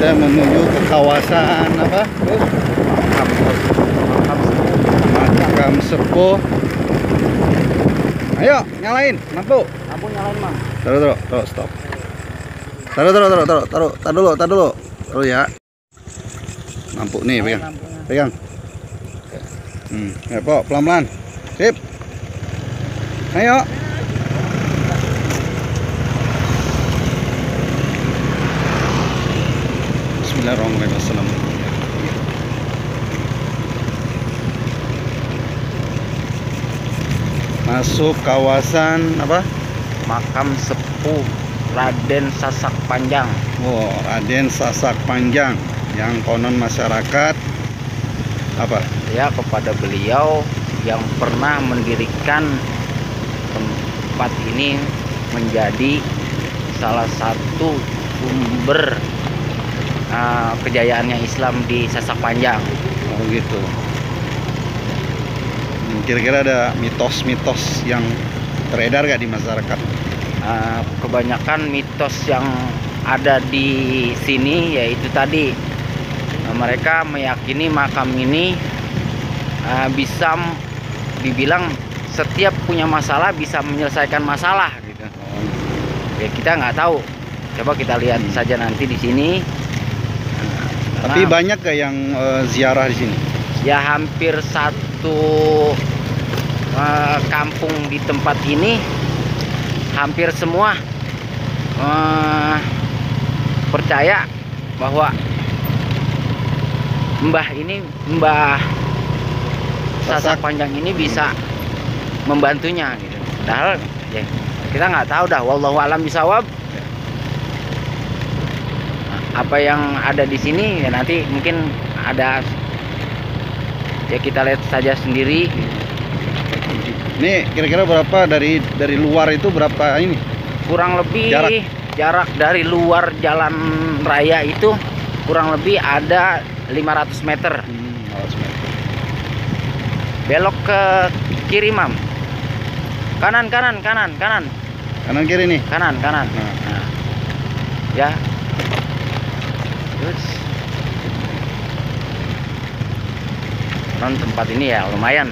Kita menuju ke kawasan apa? Makam sepuh. Ayo, nyalain lampu. Lampu nyalain, Mang. Taruh, stop. Taruh dulu. Taruh ya. Lampu nih, pegang. Ya, Pok, pelan-pelan. Sip. Ayo. Bismillahirrahmanirrahim. Masuk kawasan apa? Makam sepuh Raden Sasak Panjang. Oh, Raden Sasak Panjang, yang konon masyarakat apa? Ya, kepada beliau yang pernah mendirikan tempat ini menjadi salah satu sumber kejayaannya Islam di Sasak Panjang. Oh gitu. Kira-kira ada mitos-mitos yang beredar gak di masyarakat? Kebanyakan mitos yang ada di sini yaitu tadi mereka meyakini makam ini bisa dibilang setiap punya masalah bisa menyelesaikan masalah gitu. Ya kita nggak tahu. Coba kita lihat saja nanti di sini. Tapi banyak gak yang ziarah di sini? Ya hampir satu kampung di tempat ini hampir semua percaya bahwa Mbah Sasak Panjang ini bisa membantunya gitu. Padahal ya kita nggak tahu dah, wallahu alam bisawab. Apa yang ada di sini ya nanti mungkin ada, ya kita lihat saja sendiri. Ini kira-kira berapa dari luar itu berapa ini? Kurang lebih jarak dari luar jalan raya itu kurang lebih ada 500 meter. 500 meter. Belok ke kiri, Mam. Kanan. Kanan kiri nih. Kanan. Nah. Ya. Terus non tempat ini ya lumayan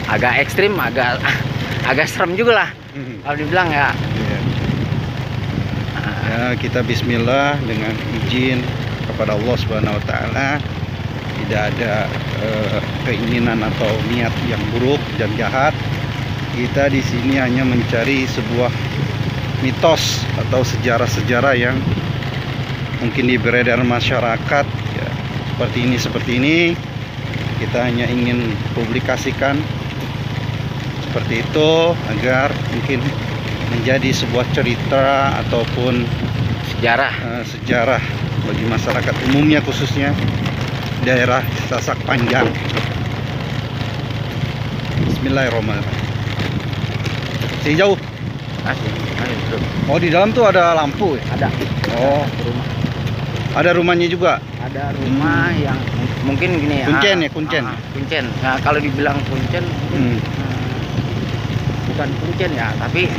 agak ekstrim, agak serem juga lah kalau dibilang ya. Ya, kita bismillah dengan izin kepada Allah Subhanahu wa taala. Tidak ada keinginan atau niat yang buruk dan jahat. Kita di sini hanya mencari sebuah mitos atau sejarah-sejarah yang mungkin beredar masyarakat ya, seperti ini. Kita hanya ingin publikasikan seperti itu agar mungkin menjadi sebuah cerita ataupun sejarah bagi masyarakat umumnya, khususnya daerah Sasak Panjang. Bismillahirrahmanirrahim. Si jauh. Oh, di dalam tuh ada lampu ya? Ada. Oh, Rumah. ada rumahnya juga. Ada rumah yang mungkin gini ya. Kuncen. Kuncen. Nah, kalau dibilang kuncen bukan kuncen ya, tapi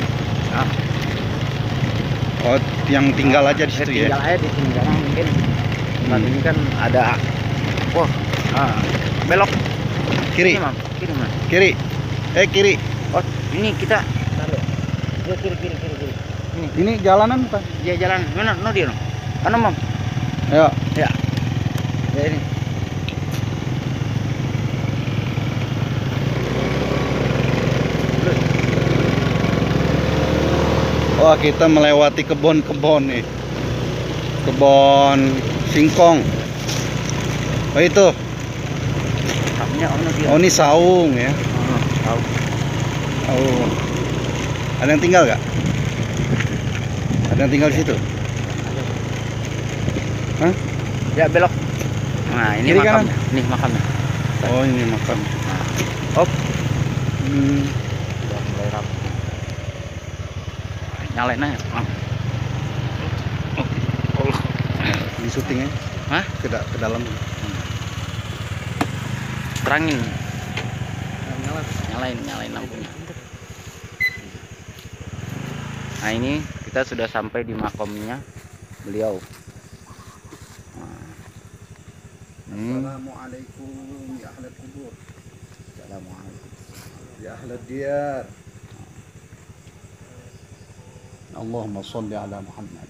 oh, yang tinggal aja di situ ya. Tinggal aja di sini karena mungkin tempat ini kan ada. Wah, belok kiri. Ini, Mam. Kiri, Mam. Kiri. Oh, ini kita taruh. Ya, kiri. Ini jalanan bukan? Ya, jalan. Mana? No dia, no. Mana, Mam? Ya. Ya. Ya ini. Wah, kita melewati kebun nih. Kebun singkong. Oh, itu. Oh, ini saung ya. Saung. Oh. Ada yang tinggal gak? Ada yang tinggal di situ? Hah? Ya, belok. Nah, ini kiri makam. Kanan? Ini makamnya. Oh, ini makam. Op. Udah mulai rapi. Nyalain aja. Di syutingnya? Hah? Ke dalam. Terangin. Nyalain lampunya. Nah, ini kita sudah sampai di makamnya beliau. Assalamualaikum ya ahlal kubur. Assalamualaikum. Ya ahlad diyar. Allahumma sholli ala Muhammad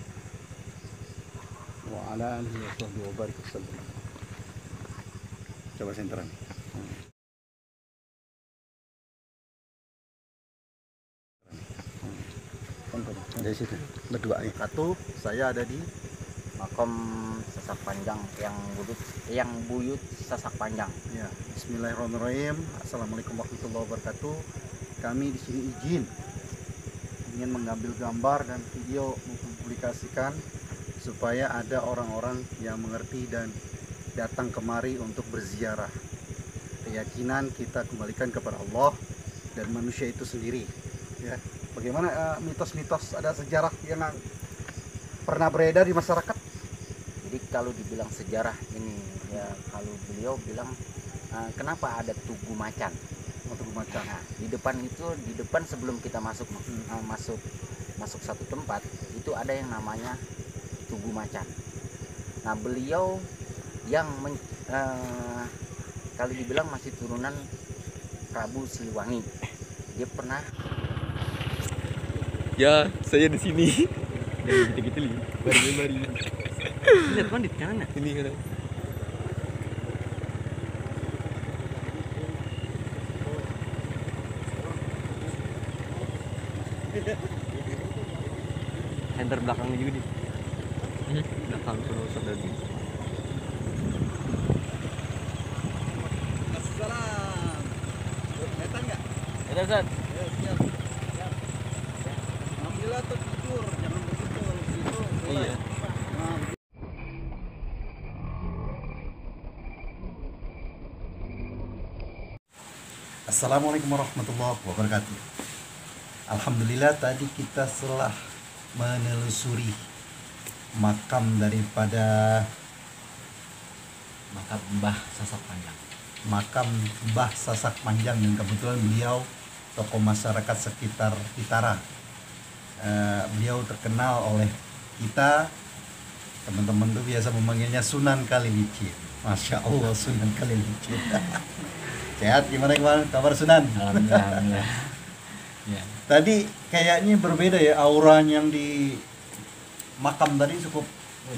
wa ala alihi wa sahbihi wa barik wasallam. Coba senteran. Dari situ berdua nih. Satu, saya ada di Makam Sasak Panjang yang buyut Sasak Panjang. Ya, Bismillahirrahmanirrahim. Assalamualaikum warahmatullahi wabarakatuh. Kami di sini ingin mengambil gambar dan video mempublikasikan supaya ada orang-orang yang mengerti dan datang kemari untuk berziarah. Keyakinan kita kembalikan kepada Allah dan manusia itu sendiri. Ya, bagaimana mitos-mitos ada sejarah yang pernah beredar di masyarakat? Jadi kalau dibilang sejarah ini ya, kalau beliau bilang kenapa ada Tugu Macan? Tugu Macan. Nah, di depan sebelum kita masuk satu tempat itu ada yang namanya Tugu Macan. Nah, beliau yang kalau dibilang masih turunan Prabu Siliwangi. Dia pernah. Ya, saya di sini. Dan gitu-gitu li. Bari. Lihat kan di sana. Ini kan. Center belakangnya juga nih. Belakang kalau sudah di. Assalam. Kelihatan nggak? Ada Ustaz. Alhamdulillah tuh tidur, jangan begitu kalau begitu. Iya. Assalamualaikum warahmatullahi wabarakatuh. Alhamdulillah tadi kita setelah menelusuri makam daripada Makam Mbah Sasak Panjang. makam Mbah Sasak Panjang yang kebetulan beliau tokoh masyarakat sekitar Pitara. Beliau terkenal oleh kita, teman-teman tuh biasa memanggilnya Sunan Kalilicin. Masya Allah, Sunan Kalilicin. Sehat, gimana kabar Sunan? Alhamdulillah. Ya. Tadi kayaknya berbeda ya, auranya yang di makam tadi cukup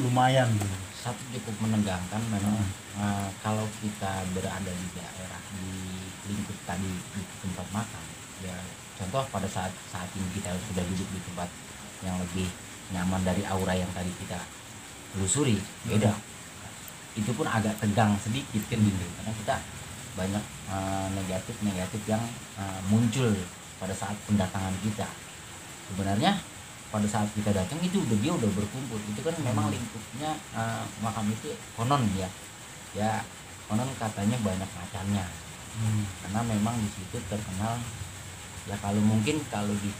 lumayan gitu. Satu cukup menegangkan memang. Kalau kita berada di daerah di lingkup tadi di tempat makam, ya contoh pada saat ini kita sudah duduk di tempat yang lebih nyaman dari aura yang tadi kita telusuri, beda. Itu pun agak tegang sedikit kan gitu, karena kita banyak negatif yang muncul pada saat pendatangan kita. Sebenarnya pada saat kita datang itu dia udah berkumpul. Itu kan memang lingkupnya makam itu konon ya konon katanya banyak macannya. Karena memang di situ terkenal ya, kalau mungkin kalau di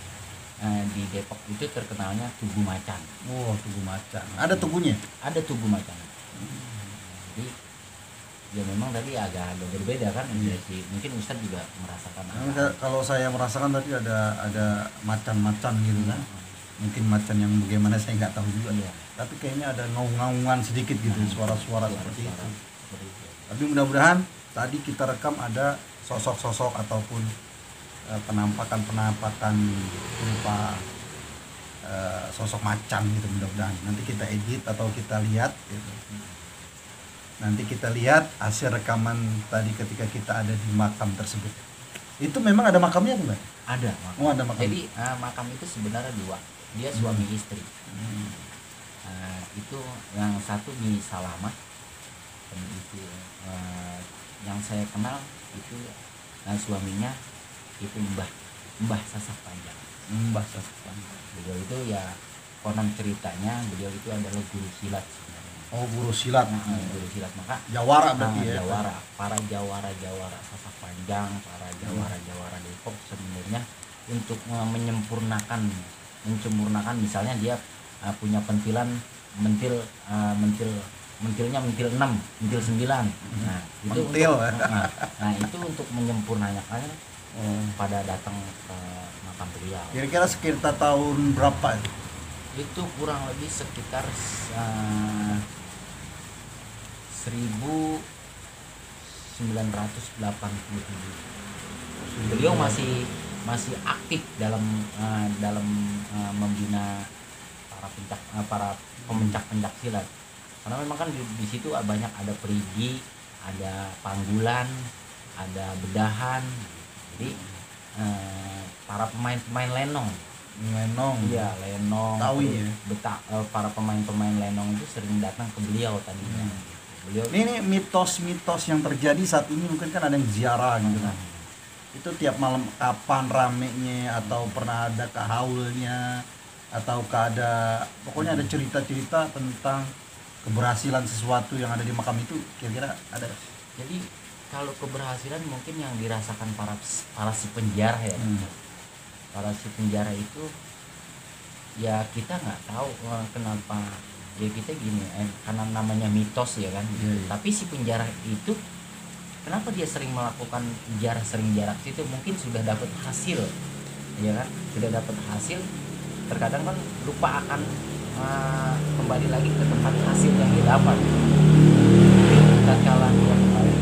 Depok itu terkenalnya Tugu Macan. Oh, Tugu Macan. Ada tugunya? Ada Tugu Macan. Jadi ya memang tadi agak berbeda kan. Mungkin Ustadz juga merasakan. Kalau saya merasakan tadi ada macan-macan gitu kan. Mungkin macan yang bagaimana saya nggak tahu juga. Tapi kayaknya ada ngaung-ngaungan sedikit gitu, suara-suara seperti itu. Tapi mudah-mudahan tadi kita rekam ada sosok-sosok ataupun penampakan berupa sosok macan gitu, mudah-mudahan. Nanti kita edit atau kita lihat gitu. Nanti kita lihat hasil rekaman tadi ketika kita ada di makam tersebut. Itu memang ada makamnya bukan? Ada makam. Oh, ada makam. Jadi makam itu sebenarnya dua. Dia suami istri. Itu yang satu di Salamat, dan itu yang saya kenal itu suaminya itu Mbah Sasak Panjang. Mbah Sasak Panjang. Beliau itu ya konon ceritanya beliau itu adalah guru silat sebenarnya. Oh, guru silat. Guru silat, maka Jawara berarti ya. Jawara, para jawara Sasak Panjang, para jawara Depok sebenarnya untuk menyempurnakan misalnya dia punya mentilnya mentil 6, mentil 9. Nah, itu mentil. Itu untuk menyempurnakan pada datang ke makam beliau. Kira-kira sekitar tahun berapa itu? Itu kurang lebih sekitar 1987. Beliau masih aktif dalam membina para pemencak silat. Karena memang kan di situ banyak ada perigi, ada panggulan, ada bedahan. Jadi para pemain lenong. Iya, lenong. Tawi ya. Para pemain lenong itu sering datang ke beliau tadinya. Beliau Ini mitos-mitos yang terjadi saat ini, mungkin kan ada yang ziarah gitu kan. Itu tiap malam kapan ramenya, atau pernah ada kehaulnya, atau ada pokoknya ada cerita-cerita tentang keberhasilan sesuatu yang ada di makam itu, kira-kira ada? Jadi kalau keberhasilan mungkin yang dirasakan para si penjara ya. Para si penjara itu ya kita nggak tahu kenapa, ya kita gini karena namanya mitos ya kan. Tapi si penjara itu kenapa dia sering melakukan sering jarak situ, mungkin sudah dapat hasil ya kan, sudah dapat hasil, terkadang kan lupa akan kembali lagi ke tempat hasil yang dia dapat. Tatkala dia kembali,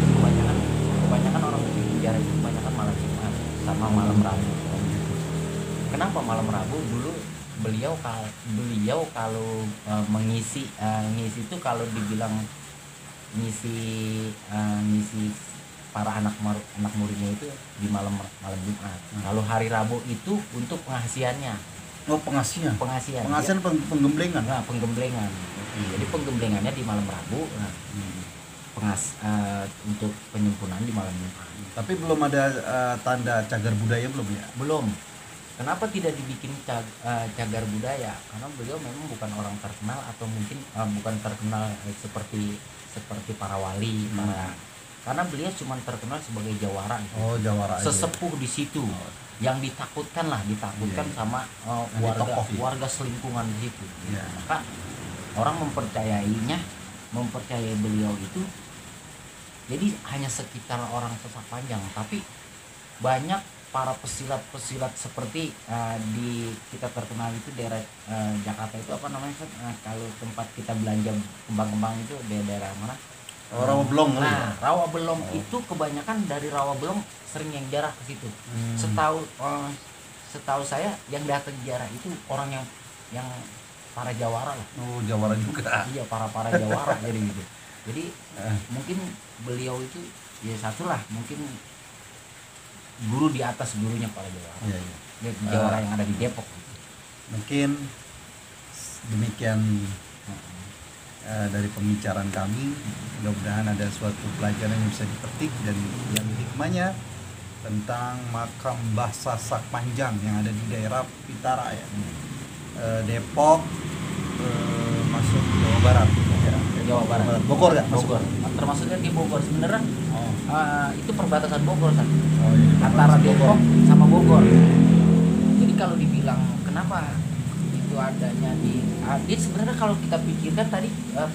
kebanyakan orang di penjara itu kebanyakan malam Jumat sama malam Rabu. Kenapa malam Rabu? Dulu beliau kalau mengisi itu, kalau dibilang ngisi para anak muridnya itu di malam Jumat. Kalau hari Rabu itu untuk pengasihannya. Oh, pengasihan. Pengasihan Penggemblengan. Nah, penggemblengan. Jadi penggemblengannya di malam Rabu. Untuk penyempurnaan di malam Jumat. Tapi belum ada tanda cagar budaya belum ya? Belum. Kenapa tidak dibikin cagar budaya? Karena beliau memang bukan orang terkenal, atau mungkin bukan terkenal seperti para wali, karena beliau cuma terkenal sebagai jawara. Oh, jawara. Sesepuh di situ. Yang ditakutkan sama warga selingkungan di situ. Maka orang mempercayai beliau itu, jadi hanya sekitar orang Sesak Panjang, tapi banyak para pesilat seperti di kita terkenal itu daerah Jakarta itu apa namanya kan, kalau tempat kita belanja kembang-kembang itu daerah mana? Rawabelong. Nah, Rawabelong itu kebanyakan dari Rawabelong sering yang jarah ke situ. Setahu saya yang datang jarah itu orang yang para jawara lah. Oh, jawara juga. Iya, para jawara jadi gitu. Jadi mungkin beliau itu ya satulah, mungkin guru di atas gurunya para jawara. Iya. Jawara yang ada di Depok. Mungkin demikian dari pembicaraan kami. Mudah-mudahan ada suatu pelajaran yang bisa dipetik dan yang hikmahnya tentang makam Mbah Sasak Panjang yang ada di daerah Pitara ya. Depok, masuk Jawa Barat. Jawa Barat. Bogor nggak? Bogor. Termasuknya di Bogor sebenarnya. Itu perbatasan Bogor kan. Antara Depok sama Bogor. Jadi kalau dibilang kenapa itu adanya dia sebenarnya kalau kita pikirkan tadi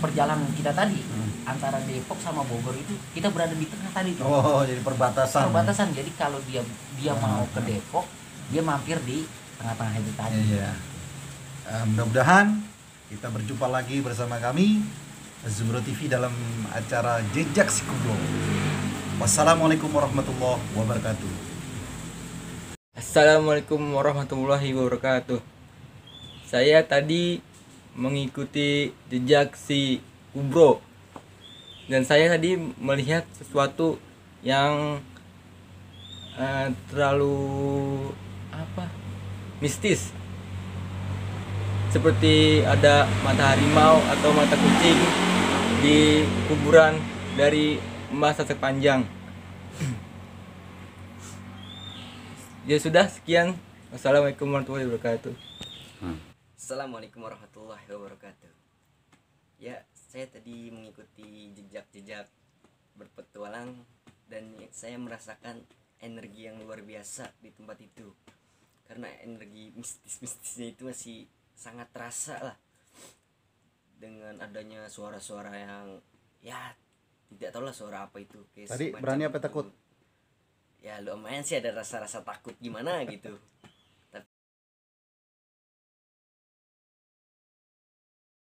perjalanan kita tadi antara Depok sama Bogor itu kita berada di tengah tadi. Oh, jadi perbatasan. Jadi kalau dia mau ke Depok, dia mampir di tengah-tengah itu tadi. Iya. Mudah-mudahan kita berjumpa lagi bersama kami Zumro TV dalam acara Jejak Si Kubro. Wassalamualaikum warahmatullahi wabarakatuh. Assalamualaikum warahmatullahi wabarakatuh. Saya tadi mengikuti jejak si Kubro, dan saya tadi melihat sesuatu yang terlalu mistis, seperti ada mata harimau atau mata kucing di kuburan dari Mbah Sasak Panjang. Ya sudah, sekian. Wassalamualaikum warahmatullahi wabarakatuh. Assalamualaikum warahmatullahi wabarakatuh. Ya, saya tadi mengikuti jejak-jejak berpetualang dan saya merasakan energi yang luar biasa di tempat itu. Karena energi mistis-mistisnya itu masih sangat terasa lah. Dengan adanya suara-suara yang ya tidak tahu lah suara apa itu. Kayak Tadi berani apa takut? Ya lumayan sih ada rasa-rasa takut gimana gitu.